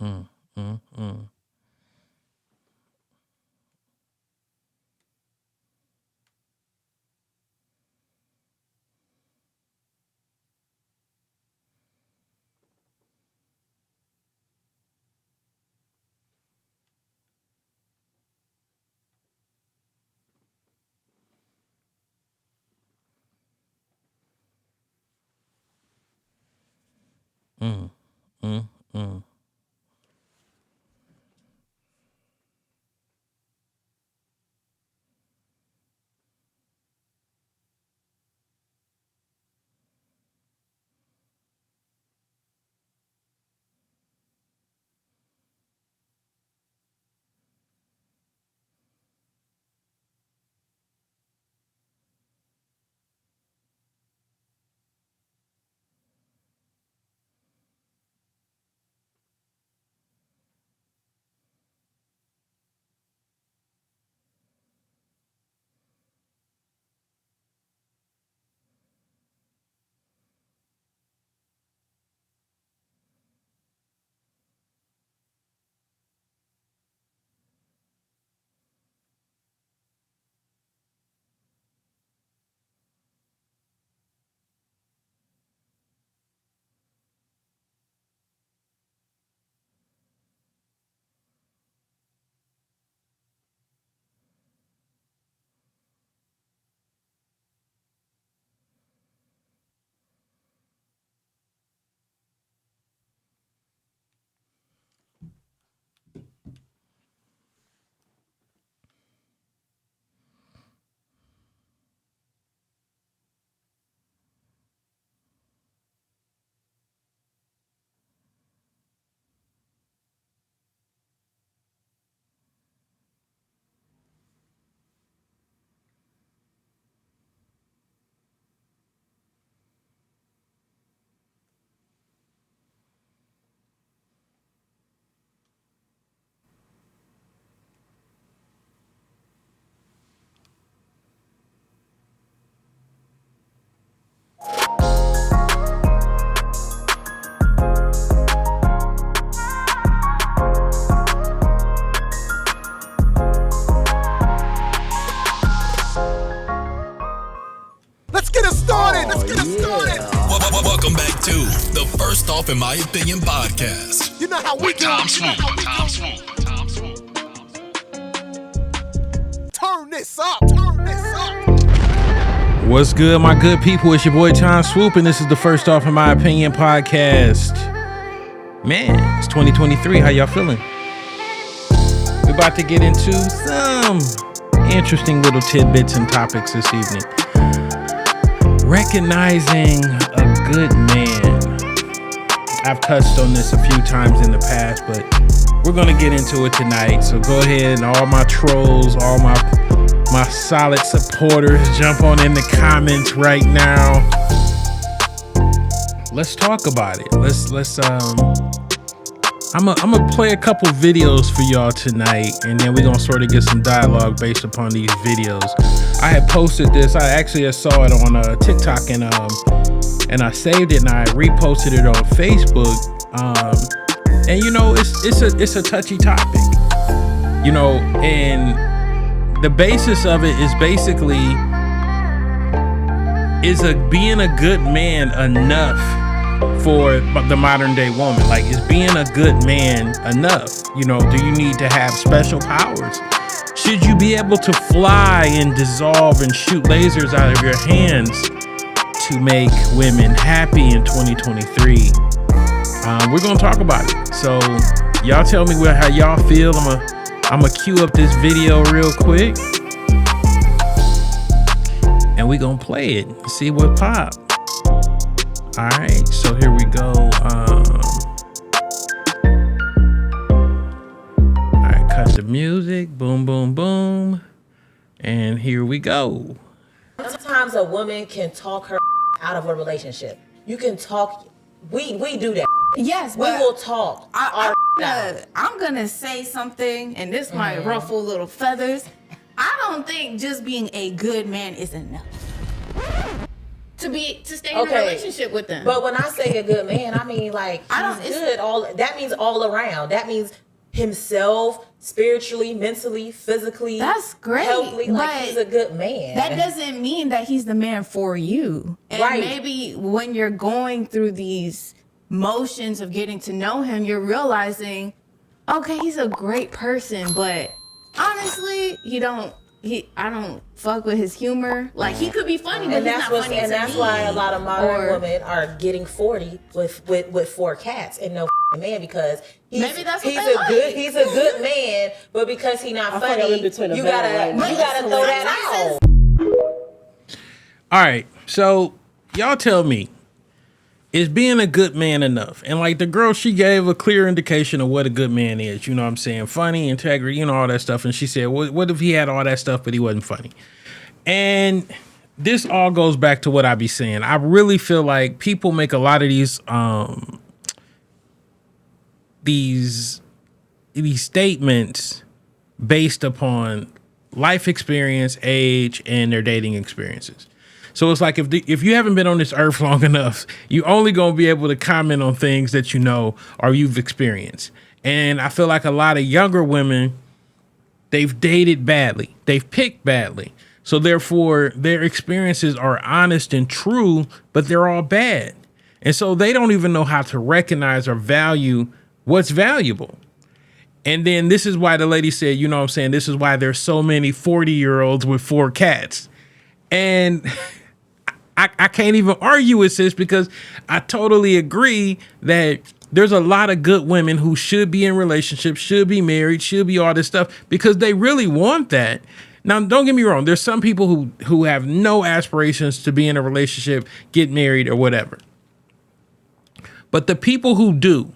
mm, mm, mm. Mm, mm, mm. Let's get it started. Let's get it started. Welcome back to the First Off in My Opinion podcast. You know how we do. Turn this up. Turn this up. What's good, my good people? It's your boy Tom Swoop, and this is the First Off in My Opinion podcast. Man, it's 2023. How y'all feeling? We're about to get into some interesting little tidbits and topics this evening. Recognizing a good man. I've touched on this a few times in the past, but we're going to get into it tonight. So go ahead, and all my trolls, all my solid supporters, jump on in the comments right now. Let's talk about it. I'm gonna play a couple videos for y'all tonight, and then we're gonna sort of get some dialogue based upon these videos. I had posted this. I actually saw it on TikTok, and I saved it and I reposted it on Facebook. And you know, it's a touchy topic. You know, and the basis of it is basically, being a good man enough for the modern day woman? Like, is being a good man enough? You know, do you need to have special powers? Should you be able to fly and dissolve and shoot lasers out of your hands to make women happy in 2023? We're gonna talk about it. So y'all tell me how y'all feel. I'm gonna cue up this video real quick, and we gonna play it and see what pop. All right, so here we go. All right, cut the music. Boom, boom, boom. And here we go. Sometimes a woman can talk her out of a relationship. You can talk. We do that. Yes, we will talk. I'm gonna say something, and this might ruffle little feathers. I don't think just being a good man is enough. to stay in a relationship with them. But when I say a good man, I mean like he's good. That means all around. That means himself, spiritually, mentally, physically. That's great. Healthily, like he's a good man. That doesn't mean that he's the man for you. And maybe when you're going through these motions of getting to know him, you're realizing, okay, he's a great person, but honestly, I don't fuck with his humor. Like, he could be funny, but he's not funny to me. And that's why a lot of modern women are getting 40 with 4 cats and no man, because he's a good man, but because he's not funny, you gotta throw that out. All right, so y'all tell me, is being a good man enough? And like the girl, she gave a clear indication of what a good man is. You know what I'm saying? Funny, integrity, you know, all that stuff. And she said, what if he had all that stuff, but he wasn't funny? And this all goes back to what I be saying. I really feel like people make a lot of these statements based upon life experience, age, and their dating experiences. So it's like if you haven't been on this earth long enough, you only gonna be able to comment on things that you know or you've experienced. And I feel like a lot of younger women, they've dated badly, they've picked badly. So therefore, their experiences are honest and true, but they're all bad. And so they don't even know how to recognize or value what's valuable. And then this is why the lady said, you know what I'm saying, this is why there's so many 40-year-olds with 4 cats. And I can't even argue with this, because I totally agree that there's a lot of good women who should be in relationships, should be married, should be all this stuff, because they really want that. Now, don't get me wrong. There's some people who have no aspirations to be in a relationship, get married, or whatever. But the people who do,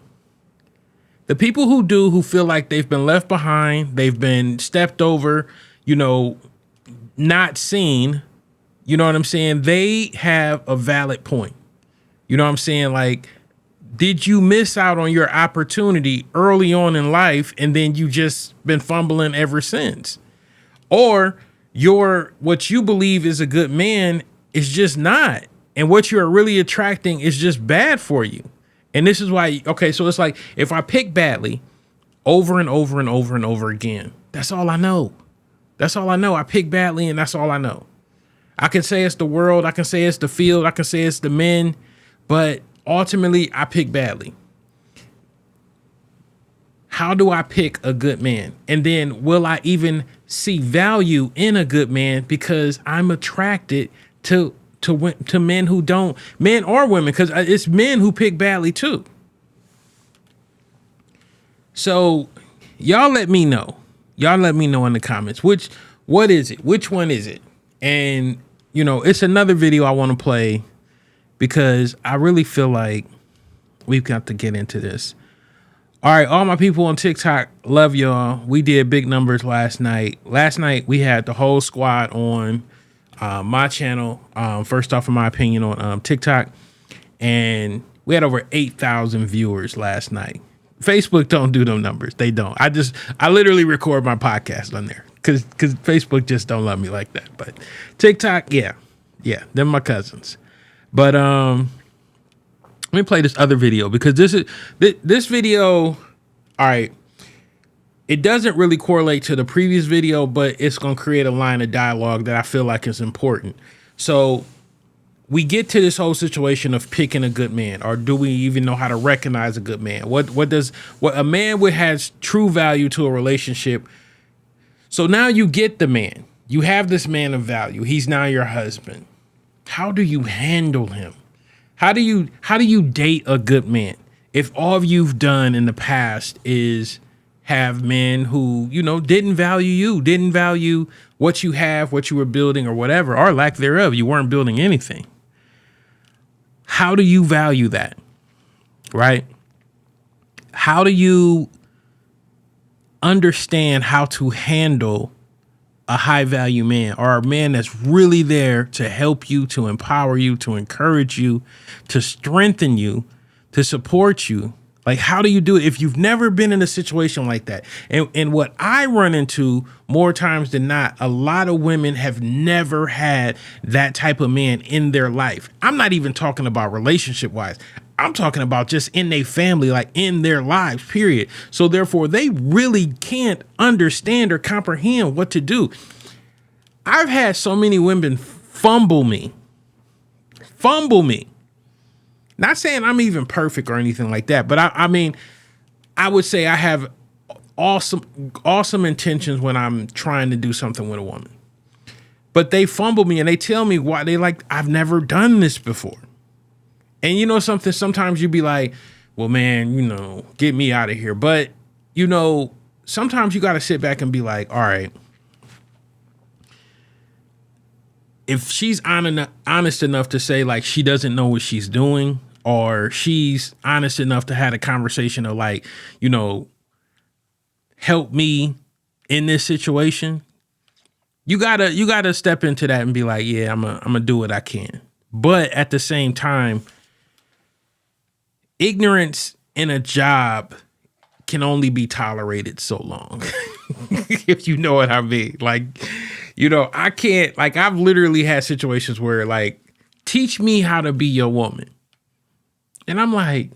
who feel like they've been left behind, they've been stepped over, you know, not seen, you know what I'm saying? They have a valid point. You know what I'm saying? Like, did you miss out on your opportunity early on in life and then you just been fumbling ever since? Or what you believe is a good man is just not. And what you're really attracting is just bad for you. And this is why, okay, so it's like, if I pick badly over and over and over and over again, that's all I know. That's all I know. I pick badly and that's all I know. I can say it's the world. I can say it's the field. I can say it's the men. But ultimately, I pick badly. How do I pick a good man? And then will I even see value in a good man, because I'm attracted to men who don't, men or women, because it's men who pick badly too. So y'all let me know. Y'all let me know in the comments. What is it? Which one is it? And, you know, it's another video I want to play, because I really feel like we've got to get into this. All right, all my people on TikTok, love y'all. We did big numbers last night. Last night, we had the whole squad on my channel, first off, in my opinion, on TikTok. And we had over 8,000 viewers last night. Facebook don't do them numbers. They don't. I literally record my podcast on there, because Facebook just don't love me like that. But TikTok, yeah, they're my cousins. But let me play this other video, because this video, all right, it doesn't really correlate to the previous video, but it's going to create a line of dialogue that I feel like is important. So we get to this whole situation of picking a good man, or do we even know how to recognize a good man? What a man has true value to a relationship. So now you get the man. You have this man of value. He's now your husband. How do you handle him? How do you date a good man if all you've done in the past is have men who, you know, didn't value you, didn't value what you have, what you were building, or whatever, or lack thereof? You weren't building anything. How do you value that? Right? How do you understand how to handle a high value man, or a man that's really there to help you, to empower you, to encourage you, to strengthen you, to support you Like, how do you do it if you've never been in a situation like that? And what I run into more times than not, a lot of women have never had that type of man in their life. I'm not even talking about relationship wise. I'm talking about just in their family, like in their lives, period. So therefore, they really can't understand or comprehend what to do. I've had so many women fumble me. Not saying I'm even perfect or anything like that, but I mean, I would say I have awesome intentions when I'm trying to do something with a woman. But they fumble me and they tell me why. They like, I've never done this before. And you know something, sometimes you be like, well, man, you know, get me out of here. But, you know, sometimes you got to sit back and be like, all right, if she's honest enough to say like she doesn't know what she's doing, or she's honest enough to have a conversation of like, you know, help me in this situation, you gotta step into that and be like, yeah, I'm gonna do what I can. But at the same time, ignorance in a job can only be tolerated so long. If you know what I mean. Like, you know, I can't, like, I've literally had situations where like, teach me how to be your woman. And I'm like,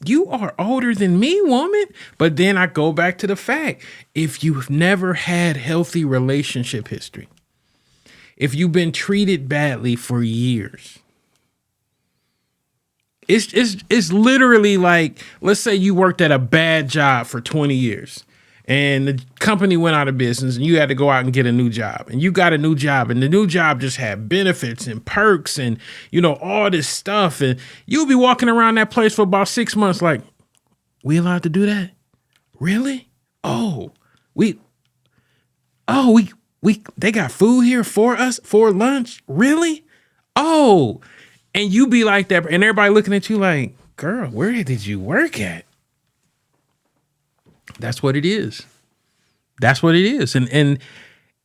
you are older than me, woman. But then I go back to the fact, if you've never had healthy relationship history, if you've been treated badly for years, it's literally like, let's say you worked at a bad job for 20 years and the company went out of business and you had to go out and get a new job, and you got a new job and the new job just had benefits and perks and, you know, all this stuff. And you'll be walking around that place for about 6 months like, we allowed to do that? Really? They got food here for us for lunch? Really? Oh, and you be like that, and everybody looking at you like, girl, where did you work at? That's what it is. That's what it is. And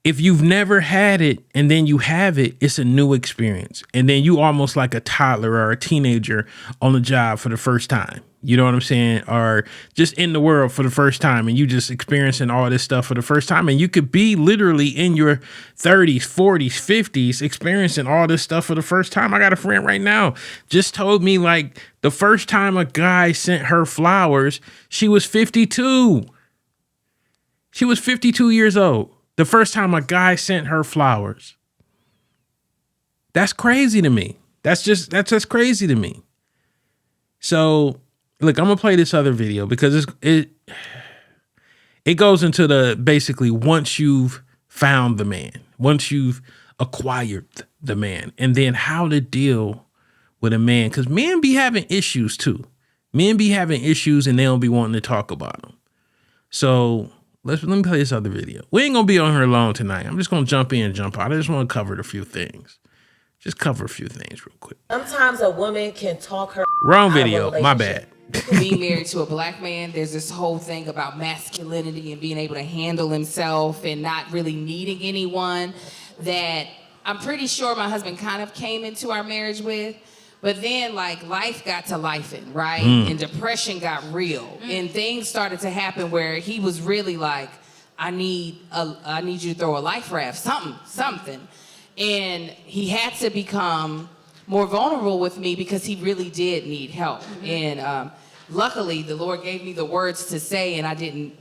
if you've never had it and then you have it, it's a new experience. And then you almost like a toddler or a teenager on the job for the first time. You know what I'm saying? Or just in the world for the first time, and you just experiencing all this stuff for the first time. And you could be literally in your 30s, 40s, 50s experiencing all this stuff for the first time. I got a friend right now just told me like the first time a guy sent her flowers, she was 52. She was 52 years old. The first time a guy sent her flowers. That's crazy to me. That's just crazy to me. So look, I'm gonna play this other video because it goes into the basically once you've found the man, once you've acquired the man, and then how to deal with a man, because men be having issues too. Men be having issues and they don't be wanting to talk about them. So let me play this other video. We ain't gonna be on here long tonight. I'm just gonna jump in and jump out. I just want to cover a few things. Just cover a few things real quick. Sometimes a woman can talk her wrong video. My bad. Being married to a black man, there's this whole thing about masculinity and being able to handle himself and not really needing anyone that I'm pretty sure my husband kind of came into our marriage with. But then, like, life got to lifing, right? And depression got real. And things started to happen where he was really like, I need you to throw a life raft, something. And he had to become more vulnerable with me because he really did need help. And luckily, the Lord gave me the words to say, and I didn't,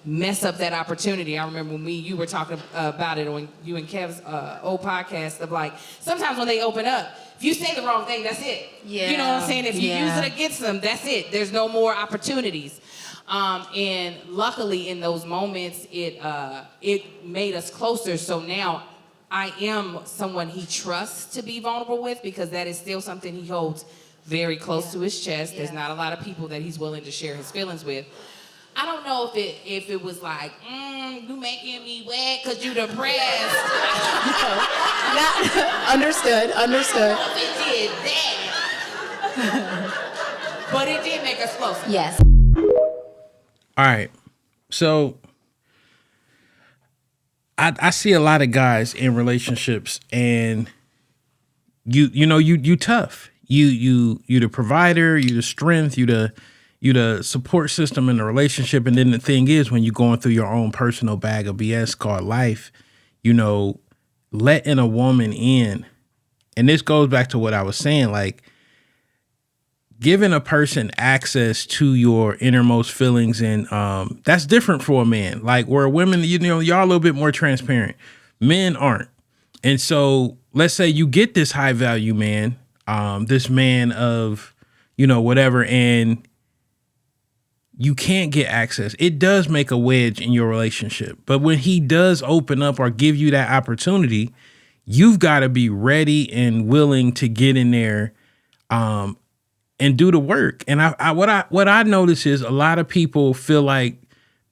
mess up that opportunity. I remember when you were talking about it on you and Kev's old podcast of like, sometimes when they open up, if you say the wrong thing, that's it. Yeah. You know what I'm saying? If you use it against them, that's it. There's no more opportunities. And luckily in those moments, it made us closer. So now I am someone he trusts to be vulnerable with, because that is still something he holds very close to his chest. There's not a lot of people that he's willing to share his feelings with. I don't know if it was like, you making me wet because you depressed. Understood. I don't know if it did that. But it did make us closer. Yes. All right. So I see a lot of guys in relationships, and you tough. You the provider, you the strength, you the support system in the relationship. And then the thing is, when you're going through your own personal bag of BS called life, letting a woman in, and this goes back to what I was saying, like giving a person access to your innermost feelings, and that's different for a man. Like where women, y'all a little bit more transparent. Men aren't. And so let's say you get this high value man, this man of, whatever, and you can't get access. It does make a wedge in your relationship. But when he does open up or give you that opportunity, you've got to be ready and willing to get in there and do the work. And what I notice is a lot of people feel like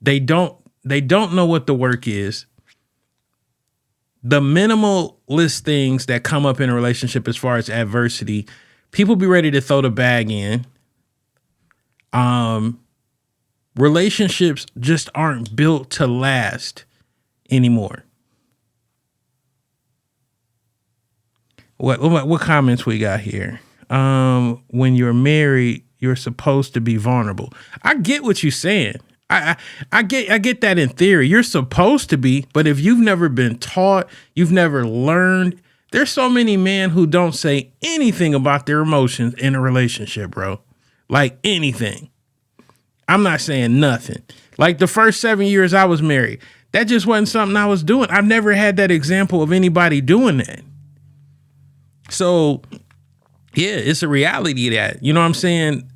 they don't know what the work is. The minimalist things that come up in a relationship as far as adversity, people be ready to throw the bag in. Relationships just aren't built to last anymore. What comments we got here? When you're married, you're supposed to be vulnerable. I get what you're saying. I get that in theory. You're supposed to be, but if you've never been taught, you've never learned. There's so many men who don't say anything about their emotions in a relationship, bro. Like anything. I'm not saying nothing. Like the first 7 years I was married, that just wasn't something I was doing. I've never had that example of anybody doing that. So, yeah, it's a reality that, you know what I'm saying?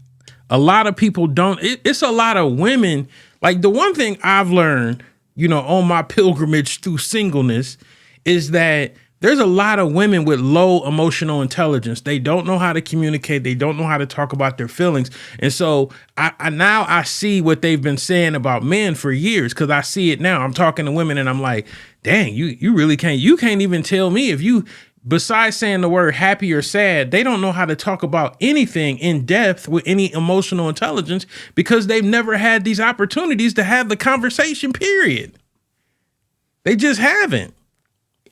A lot of people don't. It's a lot of women. Like the one thing I've learned, on my pilgrimage through singleness is that there's a lot of women with low emotional intelligence. They don't know how to communicate. They don't know how to talk about their feelings. And so I see what they've been saying about men for years, because I see it now. I'm talking to women and I'm like, dang, you really can't. You can't even tell me if you, besides saying the word happy or sad, they don't know how to talk about anything in depth with any emotional intelligence because they've never had these opportunities to have the conversation, period. They just haven't.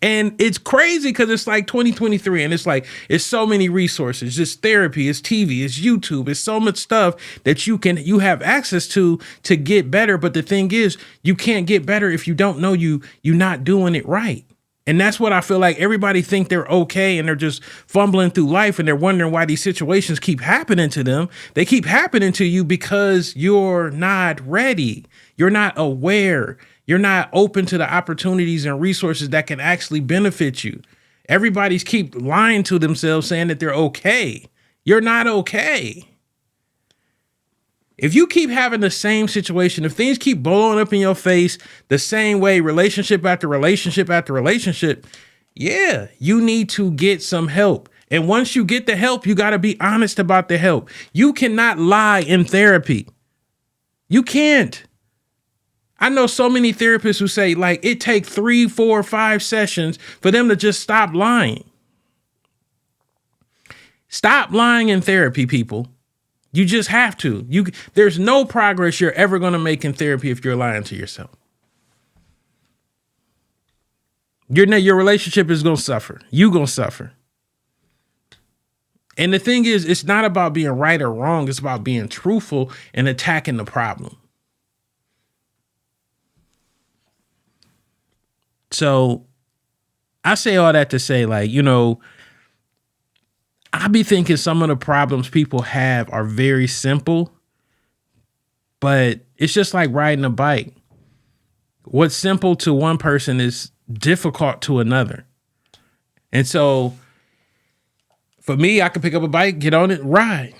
And it's crazy because it's like 2023 and it's so many resources. It's therapy, it's TV, it's YouTube, it's so much stuff that you have access to get better. But the thing is, you can't get better if you don't know you're not doing it right. And that's what I feel like everybody think they're okay and they're just fumbling through life and they're wondering why these situations keep happening to them. They keep happening to you because you're not ready. You're not aware. You're not open to the opportunities and resources that can actually benefit you. Everybody's keep lying to themselves saying that they're okay. You're not okay. If you keep having the same situation, if things keep blowing up in your face the same way, relationship after relationship after relationship, yeah, you need to get some help. And once you get the help, you got to be honest about the help. You cannot lie in therapy. You can't. I know so many therapists who say like it takes 3, 4, 5 sessions for them to just stop lying. Stop lying in therapy, people. You just have to. There's no progress you're ever going to make in therapy if you're lying to yourself. Your relationship is going to suffer. You're going to suffer. And the thing is, it's not about being right or wrong. It's about being truthful and attacking the problem. So I say all that to say, like, I be thinking some of the problems people have are very simple, but it's just like riding a bike. What's simple to one person is difficult to another. And so for me, I can pick up a bike, get on it, ride.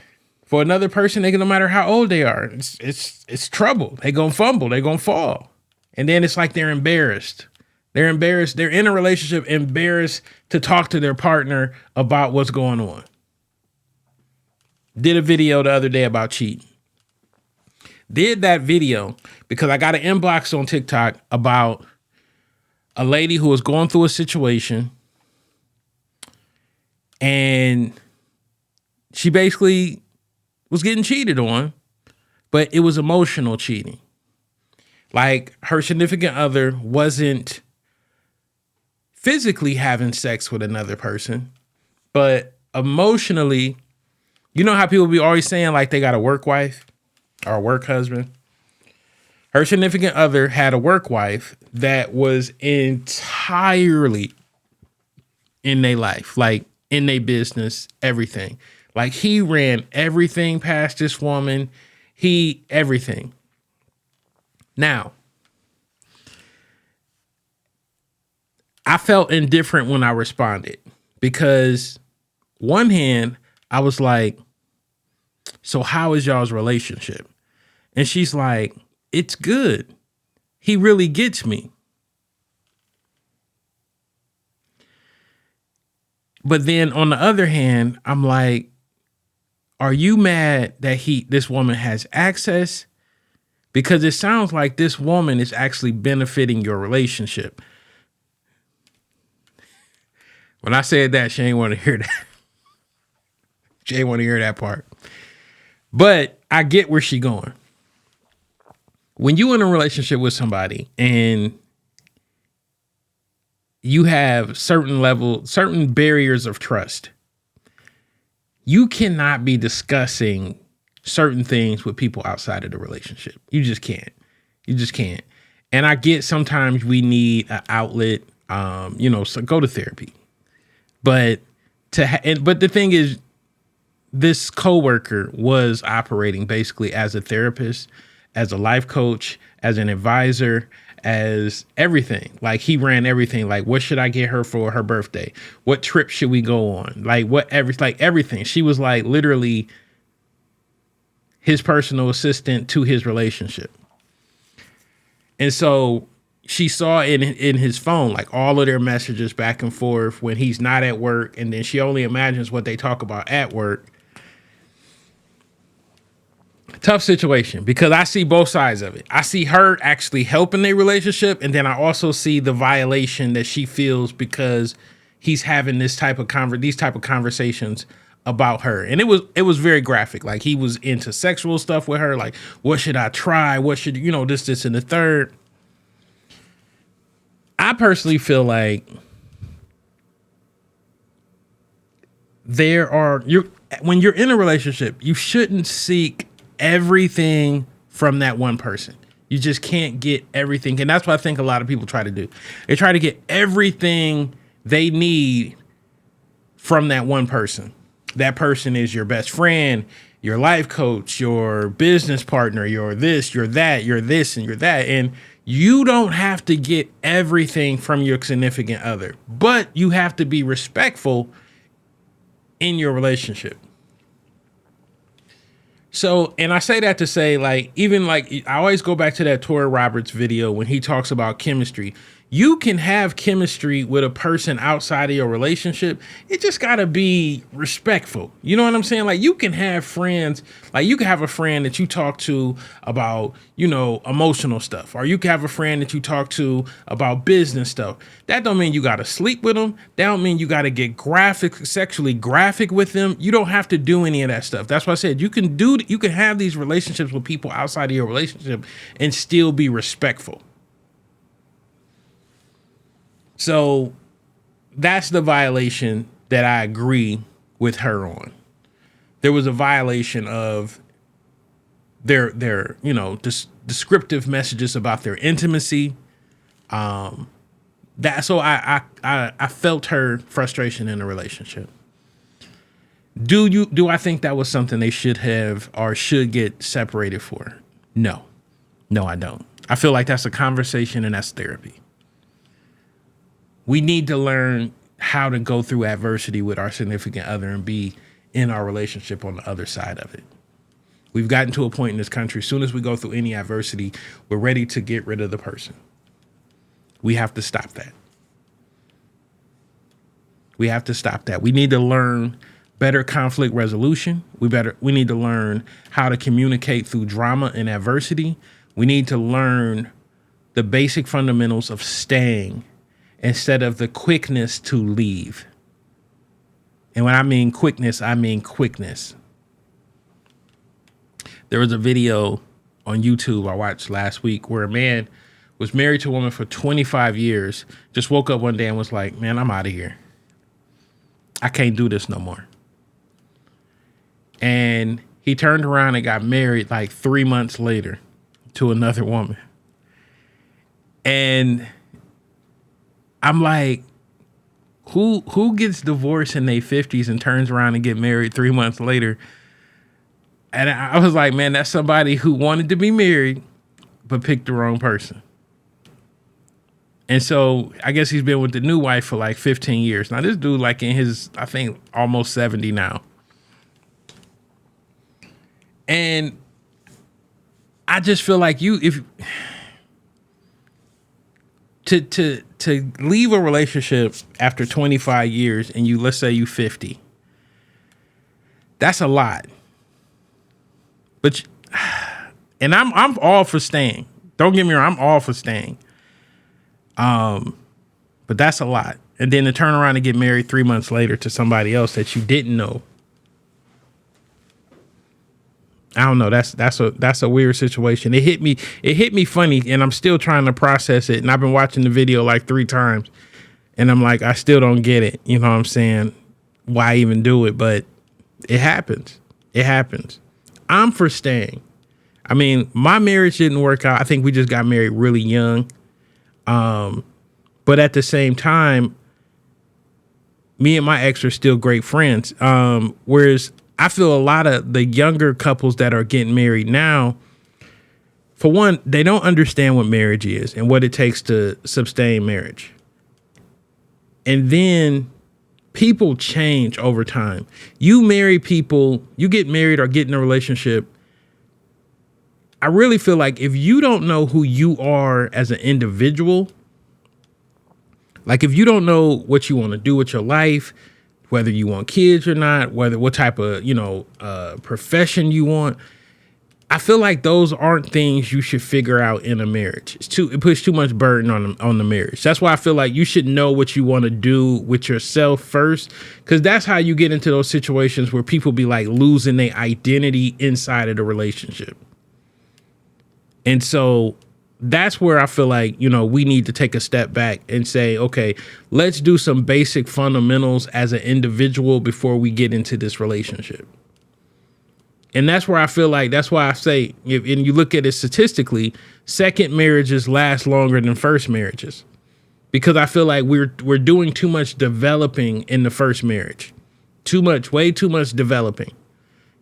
For another person, no matter how old they are, it's trouble. They gonna fumble, they gonna fall. And then it's like they're embarrassed. They're embarrassed. They're in a relationship, embarrassed to talk to their partner about what's going on. Did a video the other day about cheating. Did that video because I got an inbox on TikTok about a lady who was going through a situation and she basically was getting cheated on, but it was emotional cheating. Like her significant other wasn't physically having sex with another person, but emotionally You know how people be always saying like they got a work wife or a work husband? Her significant other had a work wife that was entirely in their life, like in their business, everything. Like he ran everything past this woman. Everything. Now, I felt indifferent when I responded because one hand, I was like, so how is y'all's relationship? And she's like, it's good. He really gets me. But then on the other hand, I'm like, are you mad that this woman has access? Because it sounds like this woman is actually benefiting your relationship. When I said that, she ain't want to hear that. She ain't want to hear that part. But I get where she going. When you in a relationship with somebody and you have certain barriers of trust, you cannot be discussing certain things with people outside of the relationship. You just can't. You just can't. And I get sometimes we need an outlet, so go to therapy. But but the thing is, this coworker was operating basically as a therapist, as a life coach, as an advisor, as everything. Like he ran everything. Like, what should I get her for her birthday? What trip should we go on? Like everything. She was like literally his personal assistant to his relationship. And so she saw in his phone, like all of their messages back and forth when he's not at work. And then she only imagines what they talk about at work. Tough situation because I see both sides of it. I see her actually helping their relationship. And then I also see the violation that she feels because he's having these type of conversations about her. And it was very graphic. Like he was into sexual stuff with her. Like, what should I try? What should, this and the third. I personally feel like when you're in a relationship, you shouldn't seek everything from that one person. You just can't get everything. And that's what I think a lot of people try to do. They try to get everything they need from that one person. That person is your best friend, your life coach, your business partner, you're this, you're that, you're this, and you're that. And you don't have to get everything from your significant other, but you have to be respectful in your relationship. So, and I say that to say, like, even like, I always go back to that Tori Roberts video when he talks about chemistry. You can have chemistry with a person outside of your relationship. It just got to be respectful. You know what I'm saying? Like you can have friends, like you can have a friend that you talk to about, emotional stuff, or you can have a friend that you talk to about business stuff. That don't mean you got to sleep with them. That don't mean you got to get sexually graphic with them. You don't have to do any of that stuff. That's why I said you can have these relationships with people outside of your relationship and still be respectful. So that's the violation that I agree with her on. There was a violation of their descriptive messages about their intimacy. So I felt her frustration in the relationship. Do I think that was something they should have or should get separated for? No, I don't. I feel like that's a conversation and that's therapy. We need to learn how to go through adversity with our significant other and be in our relationship on the other side of it. We've gotten to a point in this country, as soon as we go through any adversity, we're ready to get rid of the person. We have to stop that. We have to stop that. We need to learn better conflict resolution. We need to learn how to communicate through drama and adversity. We need to learn the basic fundamentals of staying instead of the quickness to leave. And when I mean quickness, I mean quickness. There was a video on YouTube I watched last week where a man was married to a woman for 25 years, just woke up one day and was like, man, I'm out of here. I can't do this no more. And he turned around and got married like 3 months later to another woman. And I'm like, who gets divorced in their 50s and turns around and get married 3 months later? And I was like, man, that's somebody who wanted to be married, but picked the wrong person. And so I guess he's been with the new wife for like 15 years. Now, this dude, like in his, I think, almost 70 now. And I just feel like to leave a relationship after 25 years and let's say you 50, that's a lot. But, and I'm all for staying. Don't get me wrong, I'm all for staying. But that's a lot. And then to turn around and get married 3 months later to somebody else that you didn't know. I don't know. That's a weird situation. It hit me funny, and I'm still trying to process it. And I've been watching the video like 3 times, and I'm like, I still don't get it. You know what I'm saying? Why even do it? But it happens. It happens. I'm for staying. I mean, my marriage didn't work out. I think we just got married really young. But at the same time, me and my ex are still great friends. Whereas I feel a lot of the younger couples that are getting married now, for one, they don't understand what marriage is and what it takes to sustain marriage. And then people change over time. You marry people, you get married or get in a relationship. I really feel like if you don't know who you are as an individual, like if you don't know what you want to do with your life, whether you want kids or not, what type of, profession you want, I feel like those aren't things you should figure out in a marriage. It puts too much burden on the marriage. That's why I feel like you should know what you want to do with yourself first, because that's how you get into those situations where people be like losing their identity inside of the relationship. And so that's where I feel like, we need to take a step back and say, okay, let's do some basic fundamentals as an individual before we get into this relationship. And that's where I feel like, that's why I say, and you look at it statistically, second marriages last longer than first marriages, because I feel like we're doing too much developing in the first marriage, way too much developing.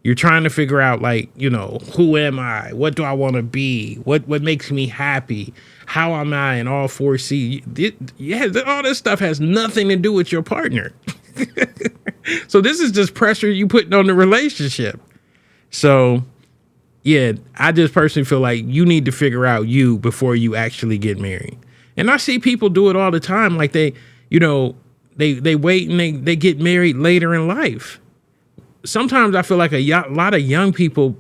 You're trying to figure out, like, who am I? What do I want to be? What makes me happy? How am I in all 4 C's? All this stuff has nothing to do with your partner. So this is just pressure you putting on the relationship. So, yeah, I just personally feel like you need to figure out you before you actually get married. And I see people do it all the time. Like they wait and they get married later in life. Sometimes I feel like a lot of young people,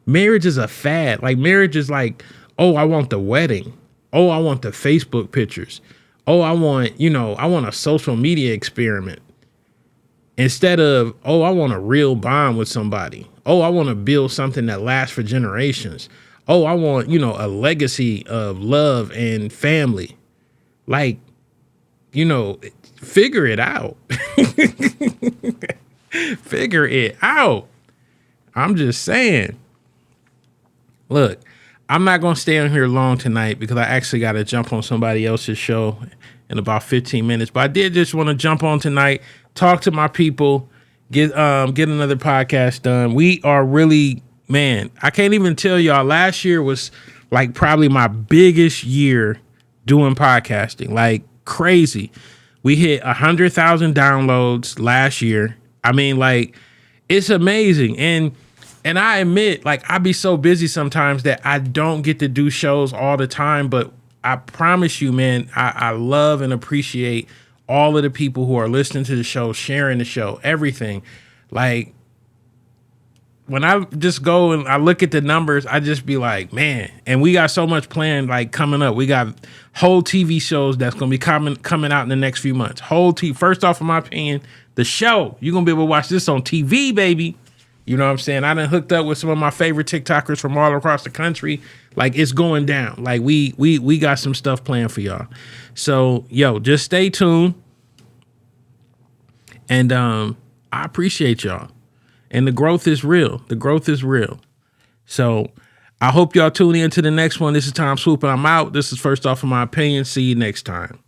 marriage is a fad. Like marriage is like, oh, I want the wedding. Oh, I want the Facebook pictures. Oh, I want a social media experiment. Instead of, oh, I want a real bond with somebody. Oh, I want to build something that lasts for generations. Oh, I want, a legacy of love and family. Like, figure it out. Figure it out. I'm just saying. Look, I'm not going to stay on here long tonight because I actually got to jump on somebody else's show in about 15 minutes. But I did just want to jump on tonight, talk to my people, get another podcast done. We are really, man, I can't even tell y'all. Last year was like probably my biggest year doing podcasting, like crazy. We hit 100,000 downloads last year. I mean, like, it's amazing. And I admit, like, I be so busy sometimes that I don't get to do shows all the time. But I promise you, man, I love and appreciate all of the people who are listening to the show, sharing the show, everything. Like, when I just go and I look at the numbers, I just be like, man, and we got so much planned, like, coming up. We got whole TV shows that's going to be coming out in the next few months. First off, in my opinion, the show, you're going to be able to watch this on TV, baby. You know what I'm saying? I done hooked up with some of my favorite TikTokers from all across the country. Like, it's going down. Like, we got some stuff planned for y'all. So, yo, just stay tuned. And I appreciate y'all. And the growth is real. The growth is real. So I hope y'all tune in to the next one. This is Tom Swoop, and I'm out. This is First Off in My Opinion. See you next time.